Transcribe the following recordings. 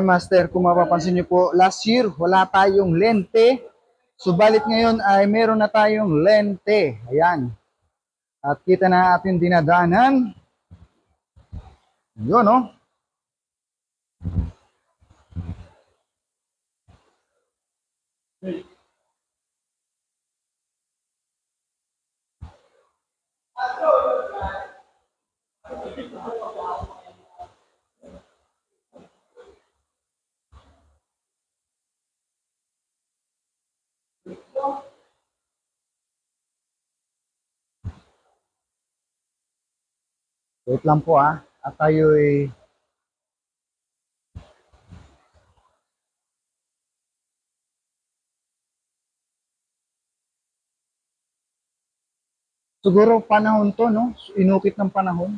Master, kung mapapansin niyo po, last year wala tayong lente. Subalit ngayon ay meron na tayong lente. Ayan. At kita na ating dinadaanan. Yun, no? Wait lang po at tayo'y siguro panahon to, no? Inukit ng panahon.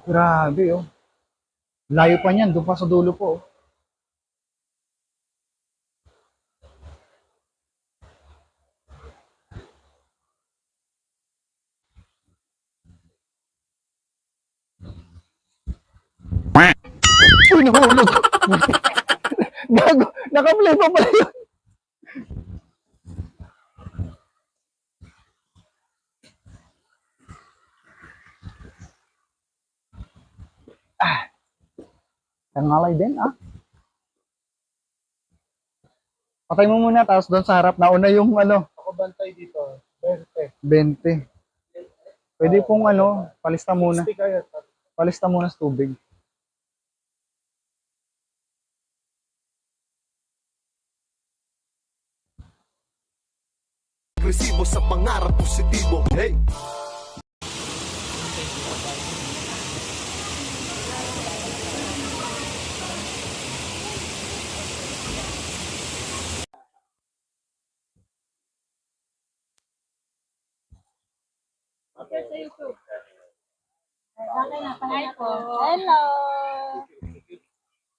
Grabe, oh. Layo pa niyan, doon pa sa dulo po, oh. Uy, nahulog. Gago, naka-play pa pala yun. Nangalay din, Patay mo muna, tapos doon sa harap, nauna yung Ako bantay dito, 20. 20. Pwede pong palista muna. 60 kayo. Palista muna sa tubig. Agresibo sa pangarap positibo. Hey! Okay sa YouTube. Okay na, pahay po. Hello!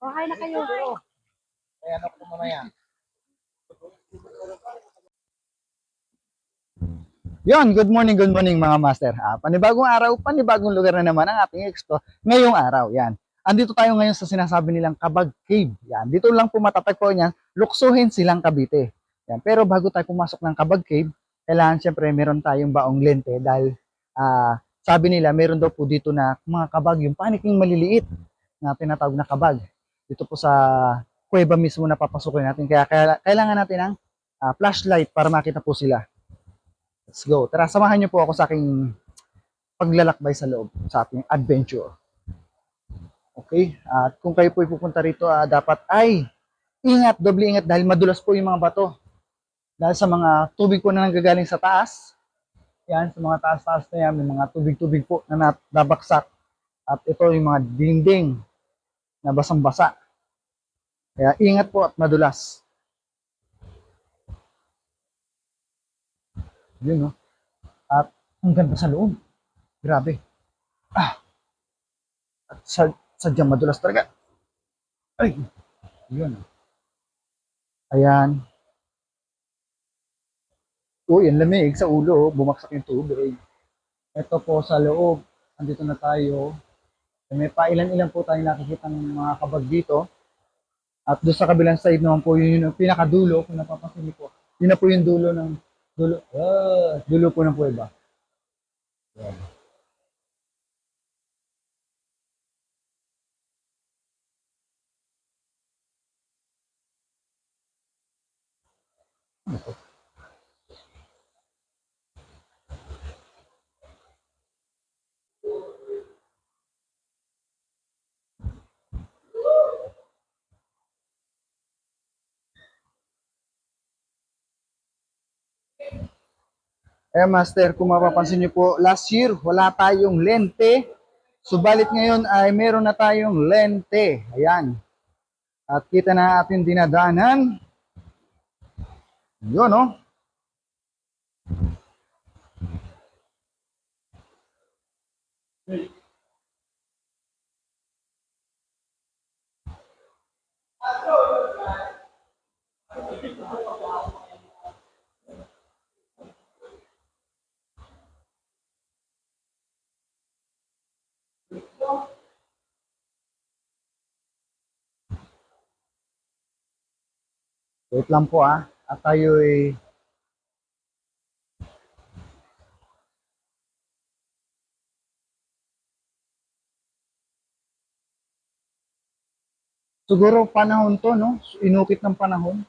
Oh, hi na kayo. May ano ko mamaya. Yon, good morning mga master. Panibagong araw, panibagong lugar na naman ang ating expo ngayong araw. Yan. Andito tayo ngayon sa sinasabi nilang Kabag Cave. Yan. Dito lang po matatagpuan yan, Luksuhin Silang Cavite. Yan. Pero bago tayo pumasok ng Kabag Cave, kailangan siyempre meron tayong baong lente dahil sabi nila meron daw po dito na mga kabag, yung paniking maliliit na tinatawag na kabag. Dito po sa kuweba mismo na papasukin natin. Kaya kailangan natin ng flashlight para makita po sila. Let's go. Tara, samahan niyo po ako sa aking paglalakbay sa loob sa ating adventure. Okay? At kung kayo po pupunta rito, dapat ay ingat, doble ingat dahil madulas po yung mga bato. Dahil sa mga tubig po na nanggagaling sa taas, yan, sa mga taas-taas na yan, may mga tubig-tubig po na nabaksak. At ito yung mga dingding na basang-basa. Kaya ingat po at madulas. Yun, no? At ang ganda sa loob. Grabe. At sadyang madulas talaga. Ay, yun. Ayan. Uy, ang lamig sa ulo, bumaksak yung tubig. Ito po sa loob, andito na tayo. May pailan-ilan po tayo nakikita ng mga kabag dito. At doon sa kabilang side naman po, yun yung pinakadulo, kung napapansin niyo po. Yun na po yung dulo po ng kuweba. Yan. Master, kung mapapansin niyo po, last year wala tayong lente. Subalit ngayon ay meron na tayong lente. Ayan. At kita na ating dinadaanan. Yun, no? Wait lang po at tayo'y siguro panahon to, no? Inukit ng panahon.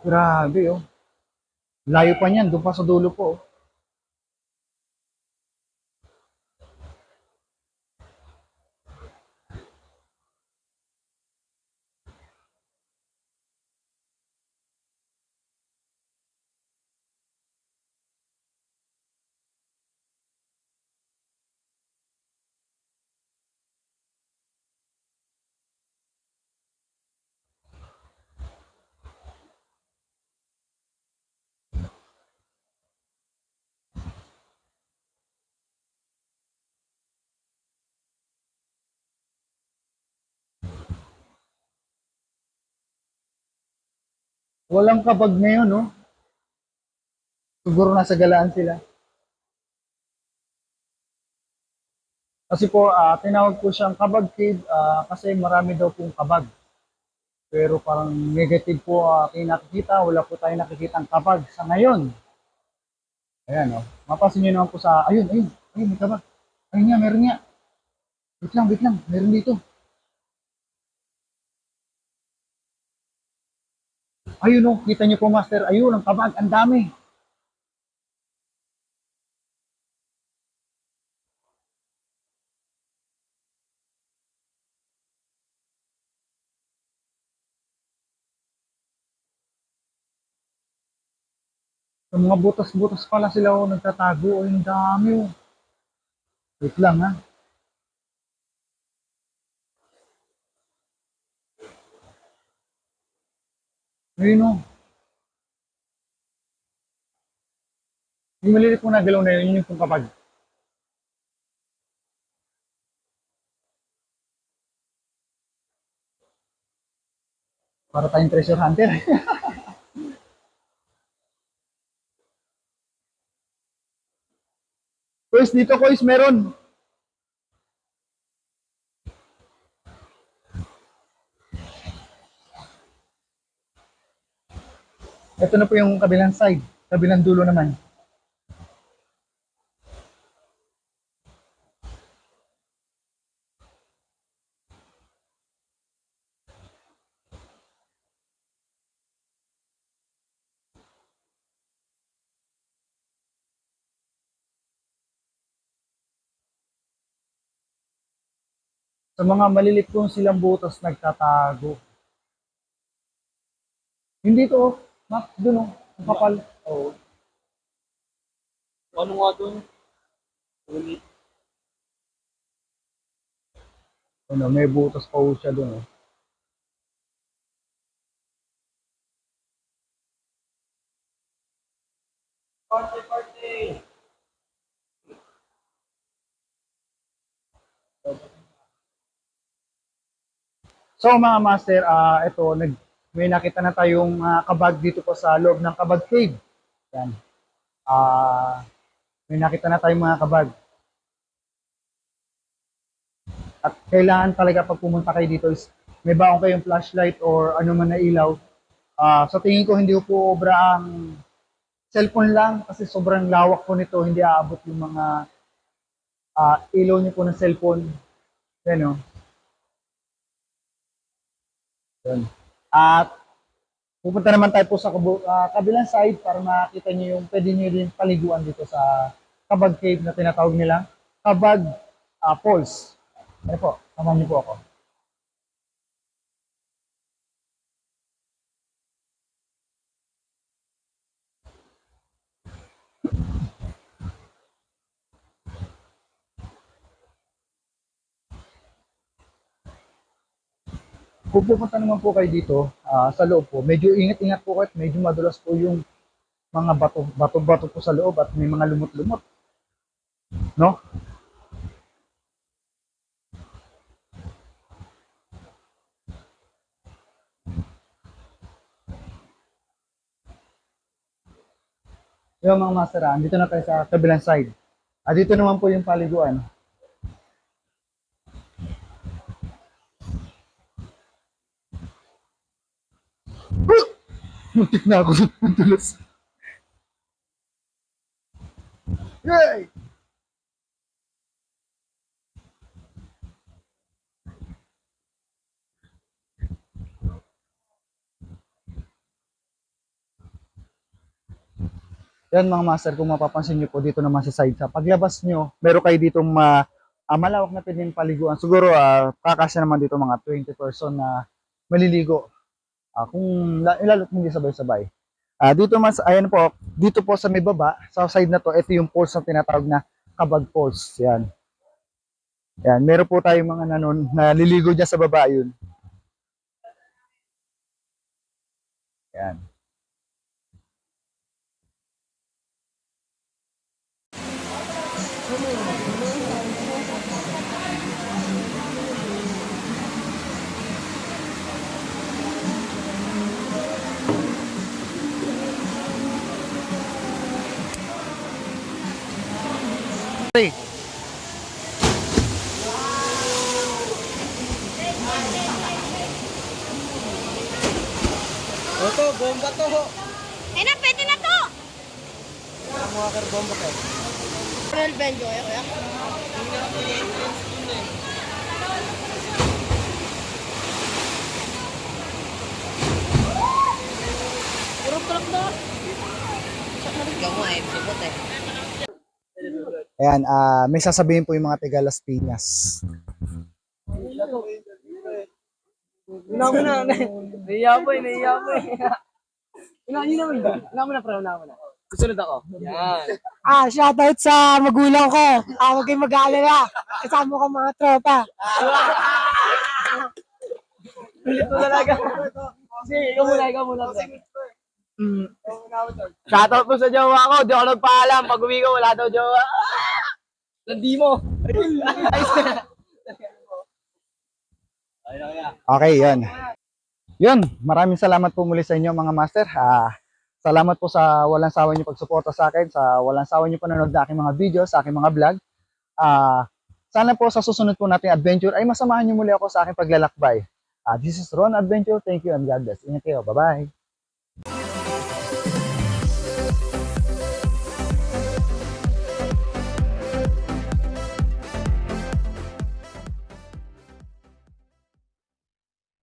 Grabe, oh. Layo pa niyan, doon pa sa dulo po, oh. Walang kabag ngayon, no? Siguro nasa galaan sila. Kasi po, tinawag po siyang kabag cave kasi marami daw pong kabag. Pero parang negative po kayo nakikita, wala po tayong nakikitang kabag sa ngayon. Ayan, oh. Mapasin nyo naman po sa, ayun, may kabag. Ayun nga, meron nga. Wait lang, meron dito. Ayun, oh, kita nyo po, master. Ayun, ang kabag, ang dami. Sa mga butas-butas pala sila, oh, nagtatago. Ayun, ang dami, oh. Wait lang, ha. Ayun, oh. Yung malilit po na galaw na yun, yun yung pong kabag. Para tayong treasure hunter. Guys, dito guys, meron. Ito na po yung kabilang side. Kabilang dulo naman. Sa mga malilit po silang butas nagtatago. Hindi to, oh. Map, dun, oh. Ang kapal. Oo. Ano nga doon? Ulit. Ano, may butas pa po siya dun, oh. Party! So mga master, ito, may nakita na tayong kabag dito po sa loob ng kabag cave. Yan. May nakita na tayong mga kabag. At kailangan talaga pag pumunta kayo dito is may baong kayong flashlight or ano man na ilaw. Sa tingin ko hindi po obra ang cellphone lang kasi sobrang lawak po nito, hindi aabot yung mga ilaw niyo po ng cellphone. Yan, oh. Yan. At pupunta naman tayo po sa kabilang side para makita niyo yung pwede niyo din paliguan dito sa Kabag Cave na tinatawag nila Kabag Falls. Ano po, samahan niyo po ako. Kung pupunta naman po kayo dito sa loob po, medyo ingat-ingat po kayo at medyo madulas po yung mga bato-bato po sa loob at may mga lumot-lumot. No? Yung mga master, dito na tayo sa kabilang side. Dito naman po yung paliguan. Muntik na ako ng tulos. Yay! Yan mga master, kung mapapansin nyo po dito naman sa side, sa paglabas nyo, meron kayo dito malawak na pwedeng paliguan. Siguro kakasya naman dito mga 20 person na maliligo. Kung ilalot hindi sabay-sabay. Dito mas, ayan po, dito po sa may baba, sa side na to, ito yung pools na tinatawag na kabag pools. Yan. Yan, meron po tayong mga nanon na liligo dyan sa baba yun. Yan. Oto, bomba to. Ay na, pwede na to! Mga karbomba kayo. Real Benjo, kaya? Puro truck na. Ikaw mo eh, sibot eh. Ayan, may sasabihin po yung mga taga Las Piñas. Una mo na. Naiya po eh. Una mo na, pre. Susunod ako. Yan. Shoutout sa magulang ko. Huwag kayong mag-aalala. Kasama ko mga tropa. Ulit mo talaga. Sige, ikaw muna. Pre. Shoutout po sa jowa ko. Di ako nagpaalam. Pag uwi ko, wala daw jowa. Landi mo. Okay, yun. Yun, maraming salamat po muli sa inyo mga master. Salamat po sa walang sawa niyo pagsuporta sa akin, sa walang sawa niyo panonood na aking mga video, sa aking mga vlog. Sana po sa susunod po nating adventure ay masamahan niyo muli ako sa aking paglalakbay. This is Ron Adventure. Thank you and God bless. Ingat kayo. Bye-bye.